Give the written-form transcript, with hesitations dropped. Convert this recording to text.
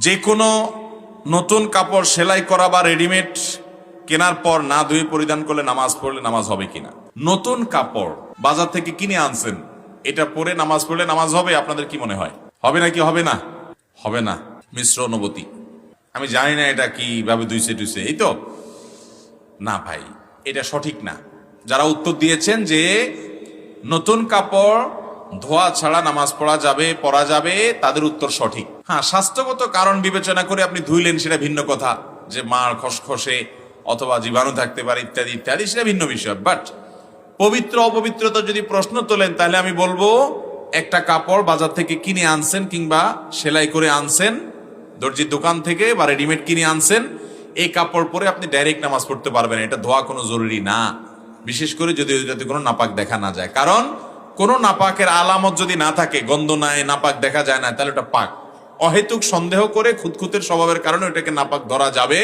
যে কোনো নতুন কাপড় সেলাই করা বা রেডিমেড কেনার পর না ধুয়ে পরিধান করলে নামাজ পড়লে নামাজ হবে কিনা? নতুন কাপড় বাজার থেকে কিনে আনছেন, এটা পরে নামাজ পড়লে নামাজ হবে? আপনাদের কি মনে হয় হবে নাকি হবে না? হবে না। মিশ্র অনুভূতি। আমি জানি না এটা কিভাবে ধুইছে টুইছে, এই তো না ভাই, এটা সঠিক না। যারা উত্তর দিয়েছেন যে নতুন কাপড় ধোয়া ছাড়া নামাজ পড়া যাবে তাদের উত্তর সঠিক। হ্যাঁ, স্বাস্থ্যগত কারণ বিবেচনা করে আপনি ধুইলেন সেটা ভিন্ন কথা, যে মার খসখসে অথবা জীবাণু থাকতে পারে ইত্যাদি ইত্যাদি, সেটা ভিন্ন বিষয়। বাট পবিত্র অপবিত্রতা যদি প্রশ্ন তোলেন, তাহলে আমি বলবো একটা কাপড় বাজার থেকে কিনে আনছেন কিংবা সেলাই করে আনছেন দর্জির দোকান থেকে বা রেডিমেড কিনে আনছেন, এই কাপড় পরে আপনি ডাইরেক্ট নামাজ পড়তে পারবেন। এটা ধোয়া কোনো জরুরি না, বিশেষ করে যদি ওইটাতে কোনো নাপাক দেখা না যায়। কারণ কোনো নাপাকের আলামত যদি না থাকে, গন্ধ নাই, নাপাক দেখা যায় না, তাহলে ওটা পাক। অহেতুক সন্দেহ করে খুঁতখুঁতের স্বভাবের কারণে ওটাকে নাপাক ধরা যাবে